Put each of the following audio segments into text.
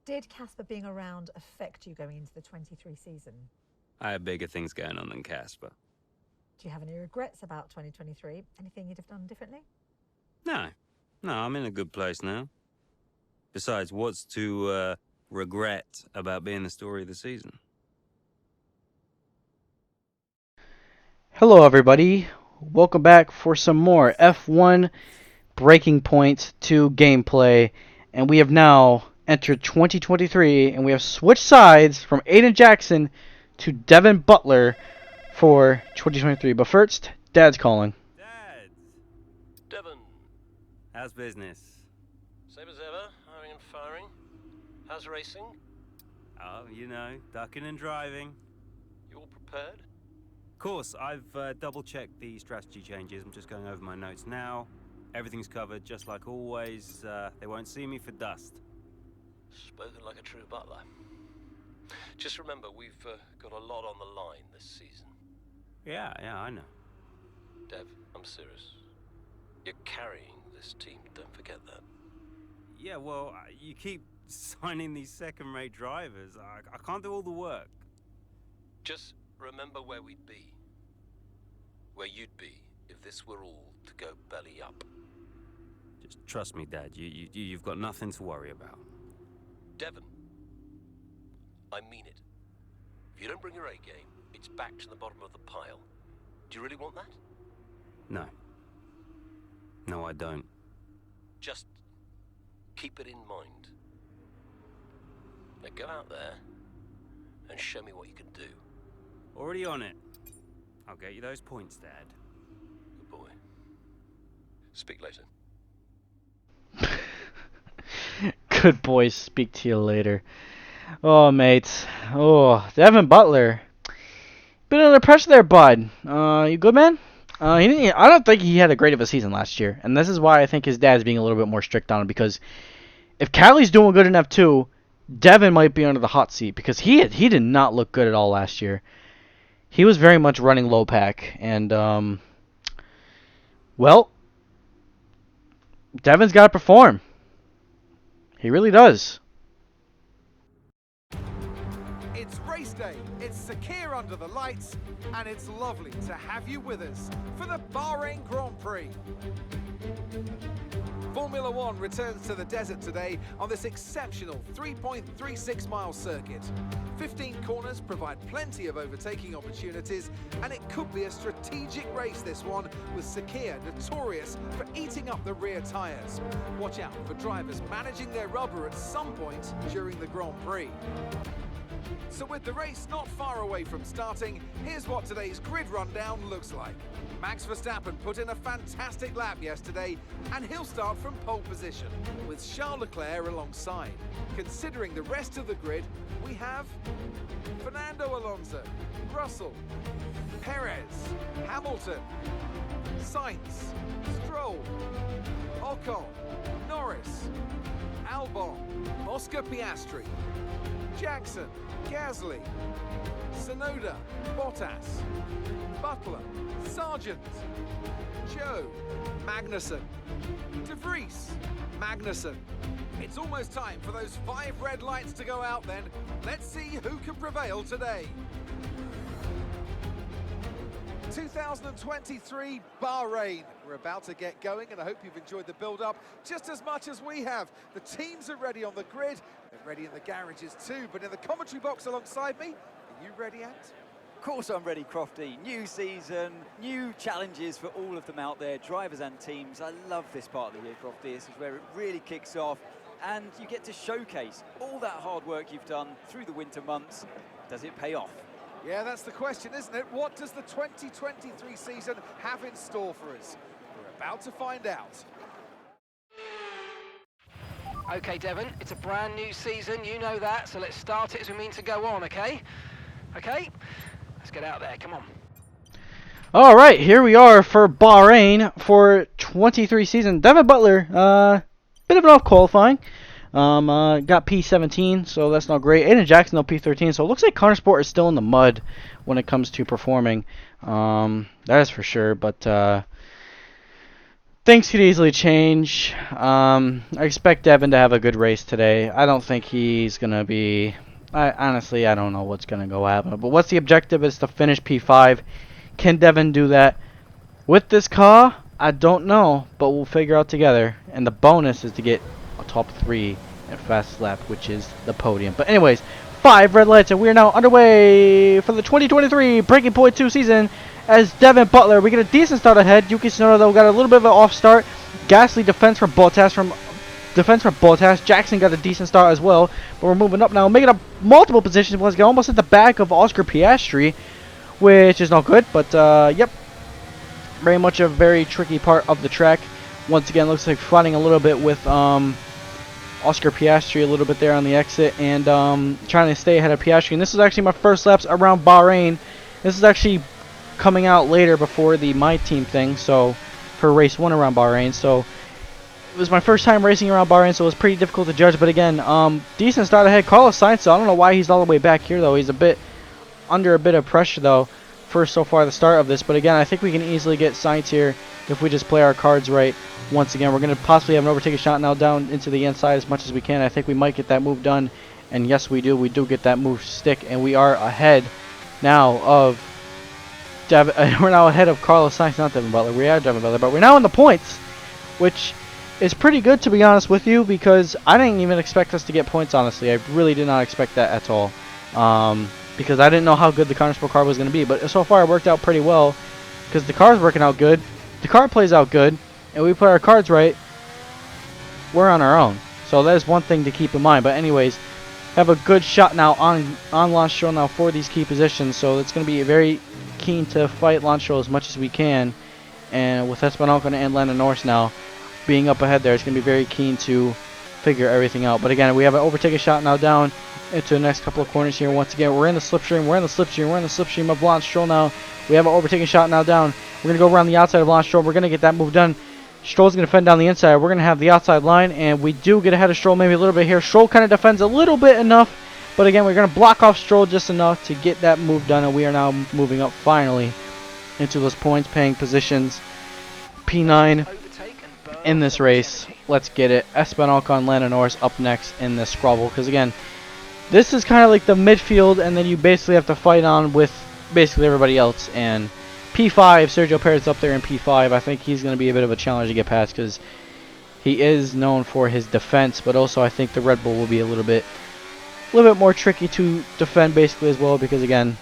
Did Casper being around affect you going into the 23 season? I have bigger things going on than Casper. Do you have any regrets about 2023? Anything you'd have done differently? No. No, I'm in a good place now. Besides, what's to regret about being the story of the season? Hello, everybody. Welcome back for some more F1 Breaking Point 2 gameplay. And we have now entered 2023, and we have switched sides from Aiden Jackson to Devon Butler for 2023. But first, Dad's calling. Dad! Devon, How's business? same as ever, hiring and firing. How's racing? Oh, you know, ducking and driving. You all prepared? Of course, I've double-checked the strategy changes. I'm just going over my notes now. Everything's covered, just like always. They won't see me for dust. Spoken like a true butler. Just remember, we've got a lot on the line this season. Yeah, I know. Dev, I'm serious. You're carrying this team, don't forget that. Yeah, well, you keep signing these second-rate drivers. I can't do all the work. Just remember where we'd be. Where you'd be if this were all to go belly up. Just trust me, Dad. You've got nothing to worry about. Devon, I mean it. If you don't bring your A game, it's back to the bottom of the pile. Do you really want that? No. No, I don't. Just keep it in mind. Now go out there and show me what you can do. Already on it. I'll get you those points, Dad. Good boy. Speak later. Good boys, speak to you later. Oh, mates. Oh, Devon Butler. Been under pressure there, bud. You good, man? He didn't. I don't think he had a great of a season last year, and this is why I think his dad's being a little bit more strict on him. Because if Callie's doing good in F2, Devon might be under the hot seat because he did not look good at all last year. He was very much running low pack, and well, Devon's got to perform. He really does. It's race day, it's Sakir under the lights, and it's lovely to have you with us for the Bahrain Grand Prix. Formula One returns to the desert today on this exceptional 3.36 mile circuit. 15 corners provide plenty of overtaking opportunities, and it could be a strategic race, this one, with Sakir notorious for eating up the rear tyres. Watch out for drivers managing their rubber at some point during the Grand Prix. So with the race not far away from starting, here's what today's grid rundown looks like. Max Verstappen put in a fantastic lap yesterday, and he'll start from pole position, with Charles Leclerc alongside. Considering the rest of the grid, we have Fernando Alonso, Russell, Perez, Hamilton, Sainz, Stroll, Ocon, Norris, Albon, Oscar Piastri, Jackson, Gasly, Sonoda, Bottas, Butler, Sargent, Joe, Magnussen, De Vries, Magnussen. It's almost time for those 5 red lights to go out then. Let's see who can prevail today. 2023 Bahrain. We're about to get going, and I hope you've enjoyed the build-up just as much as we have. The teams are ready on the grid, they're ready in the garages too, but in the commentary box alongside me, are you ready, Ant? Of course I'm ready, Crofty. New season, new challenges for all of them out there, drivers and teams. I love this part of the year, Crofty. This is where it really kicks off, and you get to showcase all that hard work you've done through the winter months. Does it pay off? Yeah, that's the question, isn't it? What does the 2023 season have in store for us? We're about to find out. Okay, Devon, it's a brand new season, you know that, so let's start it as we mean to go on, okay? Okay? Let's get out there, come on. All right, here we are for Bahrain for 23 season. Devon Butler, bit of an off qualifying. Got P17, so that's not great. Aiden Jackson, no P13, so it looks like Connor Sport is still in the mud when it comes to performing. That is for sure, but Things could easily change. I expect Devon to have a good race today. I don't think he's going to be... honestly, I don't know what's going to go happen. But what's the objective is to finish P5. Can Devon do that with this car? I don't know, but we'll figure out together. And the bonus is to get a top 3 at fast lap, which is the podium. But anyways, 5 red lights, and we are now underway for the 2023 Breaking Point 2 season. As Devon Butler, we get a decent start ahead. Yuki Tsunoda, though, got a little bit of an off start. Gasly defense from Bottas. Jackson got a decent start as well. But we're moving up now, making up multiple positions. Let's get almost at the back of Oscar Piastri, which is not good. But yep, very much a very tricky part of the track. Once again, looks like fighting a little bit with Oscar Piastri a little bit there on the exit, and trying to stay ahead of Piastri. And this is actually my first laps around Bahrain. This is actually coming out later before the My Team thing, so for race 1 around Bahrain. So it was my first time racing around Bahrain, so it was pretty difficult to judge. But again, decent start ahead. Carlos Sainz, so I don't know why he's all the way back here though. He's a bit under a bit of pressure though for so far the start of this. But again, I think we can easily get Sainz here if we just play our cards right. Once again, we're going to possibly have an overtaking shot now down into the inside as much as we can. I think we might get that move done, and yes, we do. We do get that move stick, and we are ahead now of we're now ahead of Carlos Sainz, not Devon Butler. We are Devon Butler, but we're now in the points, which is pretty good, to be honest with you, because I didn't even expect us to get points, honestly. I really did not expect that at all, because I didn't know how good the Counter Sport car was going to be. But so far, it worked out pretty well, because the car's working out good, the car plays out good, and we play our cards right, we're on our own. So that is one thing to keep in mind. But anyways, have a good shot now on Lance Stroll now for these key positions. So it's going to be very keen to fight Lance Stroll as much as we can. And with Esteban Ocon and Lando Norris now being up ahead there, it's going to be very keen to figure everything out. But again, we have an overtaking shot now down into the next couple of corners here. Once again, we're in the slipstream. We're in the slipstream of Lance Stroll now. We have an overtaking shot now down. We're going to go around the outside of Lance Stroll. We're going to get that move done. Stroll's going to fend down the inside. We're going to have the outside line, and we do get ahead of Stroll maybe a little bit here. Stroll kind of defends a little bit enough, but again, we're going to block off Stroll just enough to get that move done, and we are now moving up finally into those points-paying positions. P9 in this race. Let's get it. Esteban Ocon, Lando Norris up next in this squabble, because again, this is kind of like the midfield, and then you basically have to fight on with basically everybody else. And P5, Sergio Perez up there in P5. I think he's going to be a bit of a challenge to get past, because he is known for his defense, but also I think the Red Bull will be a little bit more tricky to defend basically as well, because again,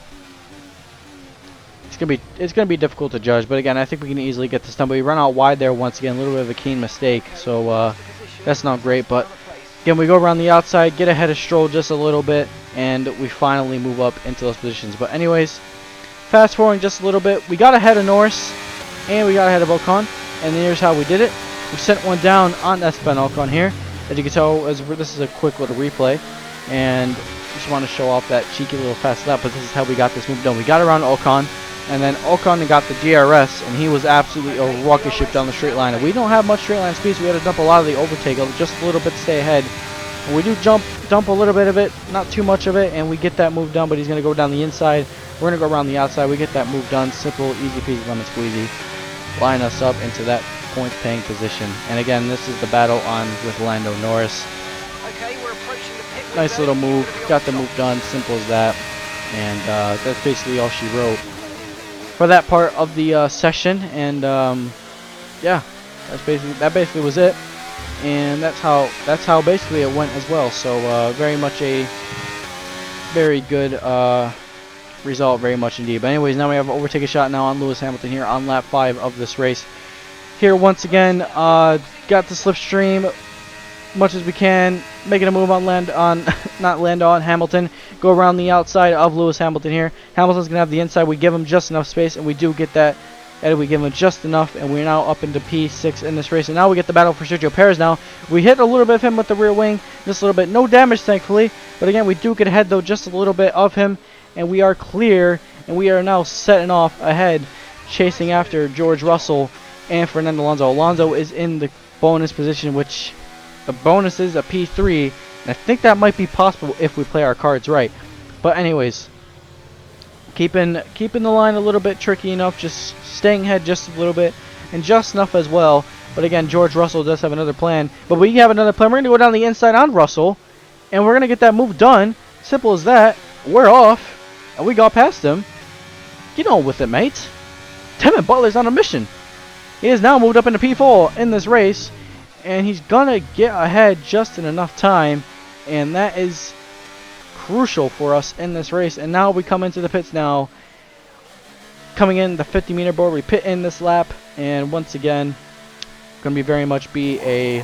it's gonna be difficult to judge. But again, I think we can easily get this done. But we run out wide there once again, a little bit of a keen mistake, so that's not great. But again, we go around the outside, get ahead of Stroll just a little bit, and we finally move up into those positions. But anyways, fast forwarding just a little bit, we got ahead of Norris and we got ahead of Ocon, and here's how we did it. We sent one down on Esteban Ocon here. As you can tell, this is a quick little replay, and just want to show off that cheeky little fast lap. But this is how we got this move done. We got around Ocon, and then Ocon got the DRS, and he was absolutely a rocket ship down the straight line. And we don't have much straight line speed, so we had to dump a lot of the overtake, just a little bit to stay ahead. And we do dump a little bit of it, not too much of it, and we get that move done. But he's going to go down the inside. We're going to go around the outside. We get that move done. Simple, easy peasy, lemon squeezy. Line us up into that points-paying position. And again, this is the battle on with Lando Norris. Okay, we're approaching the pit. Nice little move. Got the move done. Simple as that. And that's basically all she wrote for that part of the session. And yeah, that basically was it. And that's how basically it went as well. So very much a very good result, very much indeed. But anyways, now we have an overtaking shot now on Lewis Hamilton here on lap 5 of this race. Here once again, got the slipstream much as we can, making a move on Hamilton. Go around the outside of Lewis Hamilton here. Hamilton's gonna have the inside. We give him just enough space, and we do get that. And we give him just enough, and we're now up into P6 in this race. And now we get the battle for Sergio Perez now. We hit a little bit of him with the rear wing, just a little bit. No damage, thankfully. But again, we do get ahead, though, just a little bit of him. And we are clear, and we are now setting off ahead, chasing after George Russell and Fernando Alonso. Alonso is in the bonus position, which the bonus is a P3. And I think that might be possible if we play our cards right. But anyways, keeping the line a little bit tricky enough, just staying ahead just a little bit, and just enough as well But again, George Russell does have another plan. But we have another plan. We're going to go down the inside on Russell. And we're going to get that move done. Simple as that. We're off. And we got past him. Get on with it, mate. Devon Butler's on a mission. He has now moved up into P4 in this race. And he's going to get ahead just in enough time. And that is crucial for us in this race. And now we come into the pits now. Coming in the 50-meter board. We pit in this lap. And once again, going to be very much be a...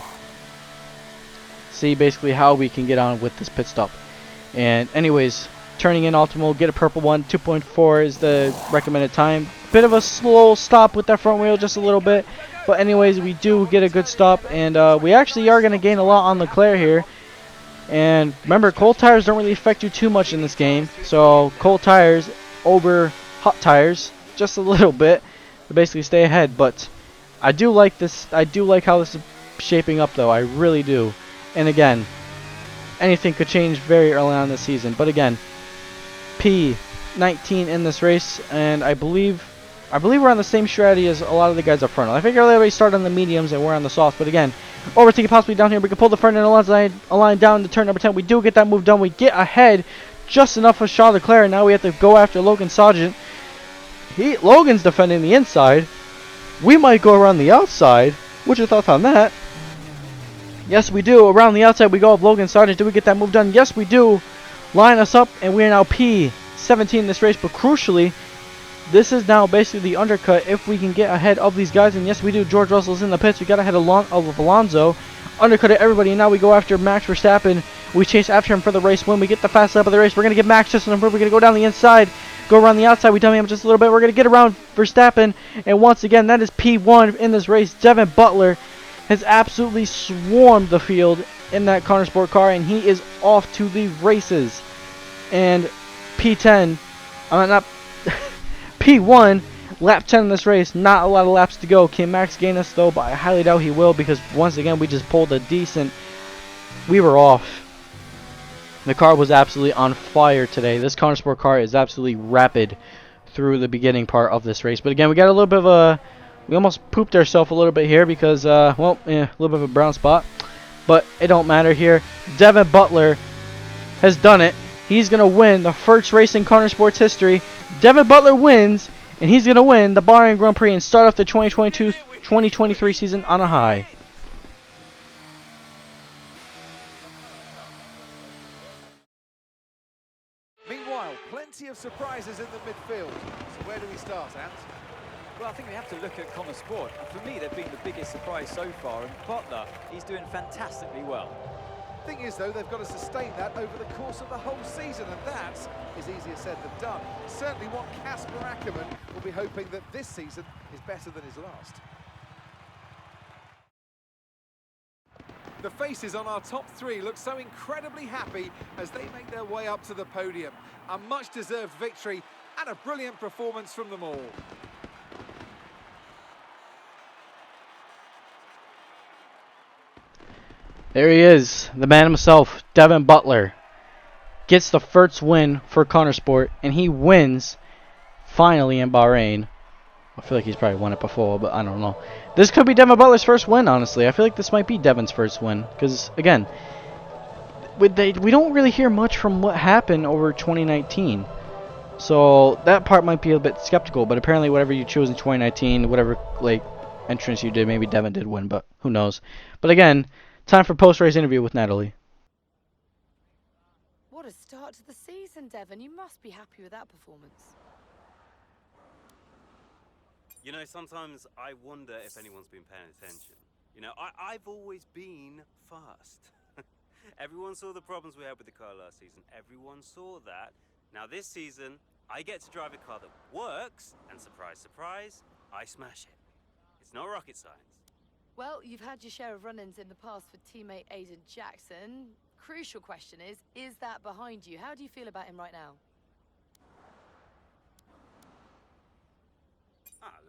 see basically how we can get on with this pit stop. And anyways, turning in optimal, get a purple one. 2.4 is the recommended time. Bit of a slow stop with that front wheel, just a little bit. But anyways, we do get a good stop. And we actually are going to gain a lot on Leclerc here. And remember, cold tires don't really affect you too much in this game. So cold tires over hot tires just a little bit to basically stay ahead. But I do like this. I do like how this is shaping up, though. I really do. And again, anything could change very early on in the season. But again, P19 in this race, and I believe we're on the same strategy as a lot of the guys up front. I think everybody started on the mediums and we're on the softs. But again, overtaking possibly down here. We can pull the front end line down to turn number 10. We do get that move done. We get ahead just enough of Charles Leclerc. Now we have to go after Logan Sargent. Logan's defending the inside. We might go around the outside. What's your thoughts on that? Yes, we do. Around the outside, we go up Logan Sargent. Do we get that move done? Yes, we do. Line us up, and we are now P17 in this race. But crucially, this is now basically the undercut if we can get ahead of these guys. And yes, we do. George Russell's in the pits. We got ahead of Alonso. Undercutted everybody. And now we go after Max Verstappen. We chase after him for the race win. We get the fast lap of the race. We're going to get Max just enough room. We're going to go down the inside. Go around the outside. We dummy him just a little bit. We're going to get around Verstappen. And once again, that is P1 in this race. Devon Butler has absolutely swarmed the field in that Conner Sport car, and he is off to the races. And P10, not P1, lap 10 in this race. Not a lot of laps to go. Can Max gain us though? But I highly doubt he will, because once again we just pulled a decent. We were off. The car was absolutely on fire today. This Conner Sport car is absolutely rapid through the beginning part of this race. But again, we got a little bit of a. We almost pooped ourselves a little bit here because, well, yeah, a little bit of a brown spot. But it don't matter here. Devon Butler has done it. He's going to win the first race in Conner Sports history. Devon Butler wins, and he's going to win the Bahrain Grand Prix and start off the 2022-2023 season on a high. Meanwhile, plenty of surprises in the midfield. So where do we start, Ant? Well, I think we have to look at Conner Sport. And for me, they've been the biggest surprise so far. And Butler, he's doing fantastically well. Thing is, though, they've got to sustain that over the course of the whole season, and that is easier said than done. Certainly what Casper Ackerman will be hoping that this season is better than his last. The faces on our top three look so incredibly happy as they make their way up to the podium. A much-deserved victory and a brilliant performance from them all. There he is, the man himself, Devon Butler. Gets the first win for Conner Sport, and he wins finally in Bahrain. I feel like he's probably won it before, but I don't know. This could be Devon Butler's first win, honestly. I feel like this might be Devon's first win, because, again, we don't really hear much from what happened over 2019. So that part might be a bit skeptical, but apparently whatever you chose in 2019, whatever like entrance you did, maybe Devon did win, but who knows. But again, time for post-race interview with Natalie. What a start to the season, Devon. You must be happy with that performance. You know, sometimes I wonder if anyone's been paying attention. You know, I've always been fast. Everyone saw the problems we had with the car last season. Everyone saw that. Now this season, I get to drive a car that works, and surprise, surprise, I smash it. It's not rocket science. Well, you've had your share of run-ins in the past with teammate Aiden Jackson. Crucial question is that behind you? How do you feel about him right now?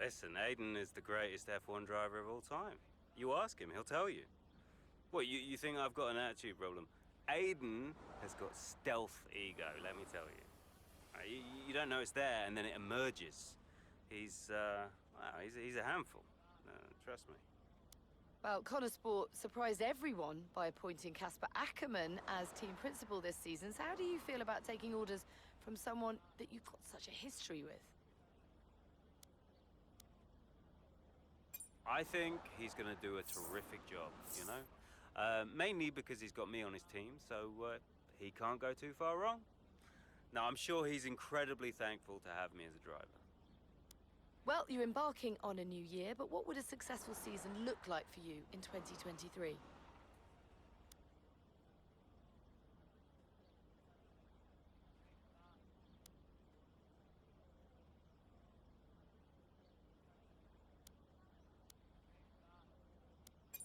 Listen, Aiden is the greatest F1 driver of all time. You ask him, he'll tell you. What, you think I've got an attitude problem? Aiden has got stealth ego, let me tell you. You don't know it's there, and then it emerges. He's a handful. Trust me. Well, Connor Sport surprised everyone by appointing Casper Ackerman as team principal this season. So how do you feel about taking orders from someone that you've got such a history with? I think he's going to do a terrific job, you know? Mainly because he's got me on his team, so he can't go too far wrong. Now, I'm sure he's incredibly thankful to have me as a driver. Well, you're embarking on a new year, but what would a successful season look like for you in 2023?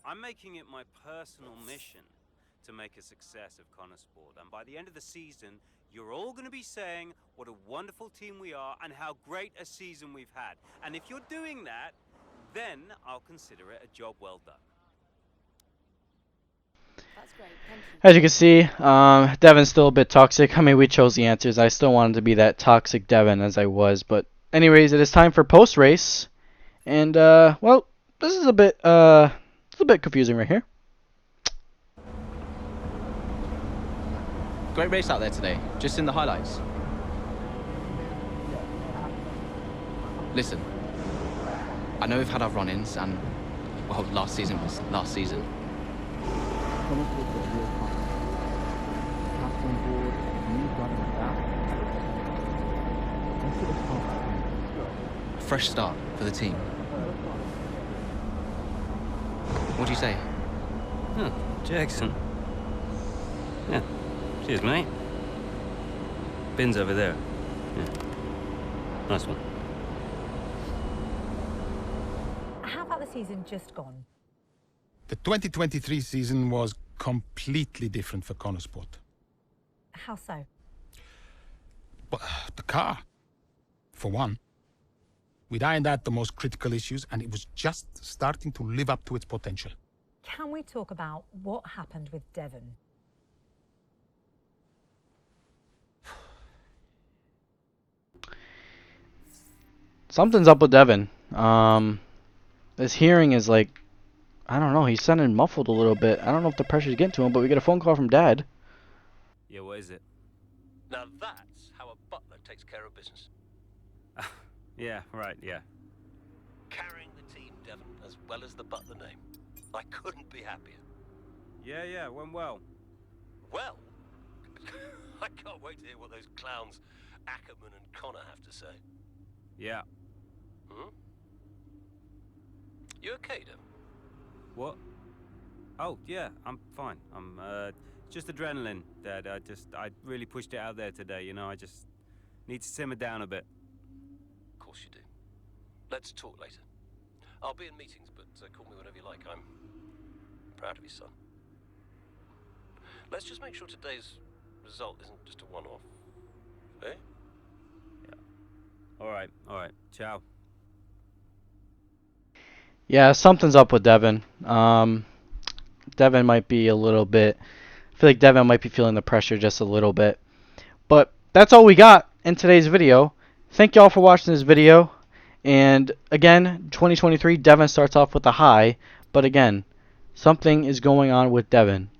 I'm making it my personal mission to make a success of Connor Sport, and by the end of the season, you're all going to be saying what a wonderful team we are and how great a season we've had. And if you're doing that, then I'll consider it a job well done. That's great, thank you. As you can see, Devon's still a bit toxic. I mean, we chose the answers. I still wanted to be that toxic Devon as I was. But anyways, it is time for post-race. And, well, this is a bit confusing right here. Great race out there today, just in the highlights. Listen, I know we've had our run-ins and, well, last season was last season. A fresh start for the team. What do you say? Jackson. Yeah. Cheers, mate. Bin's over there. Yeah. Nice one. How about the season just gone? The 2023 season was completely different for Connor Sport. How so? But the car, for one. We'd ironed out the most critical issues, and it was just starting to live up to its potential. Can we talk about what happened with Devon? Something's up with Devon. His hearing is like, I don't know, he's sounding muffled a little bit. I don't know if the pressure's getting to him, but we get a phone call from Dad. Yeah, what is it? Now that's how a butler takes care of business. Yeah, right, yeah. Carrying the team, Devon, as well as the butler name. I couldn't be happier. Yeah, went well. Well, I can't wait to hear what those clowns Ackerman and Connor have to say. Yeah. You okay, Devon? What? Oh, yeah, I'm fine. I'm, just adrenaline, Dad. I really pushed it out there today, you know, I just need to simmer down a bit. Of course you do. Let's talk later. I'll be in meetings, but call me whenever you like. I'm proud of you, son. Let's just make sure today's result isn't just a one-off. Eh? Yeah. All right. Ciao. Yeah, something's up with Devon. Devon might be a little bit... I feel like Devon might be feeling the pressure just a little bit. But that's all we got in today's video. Thank y'all for watching this video. And again, 2023, Devon starts off with a high. But again, something is going on with Devon.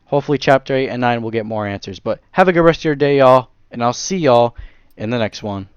Hopefully Chapter 8 and 9 will get more answers. But have a good rest of your day, y'all. And I'll see y'all in the next one.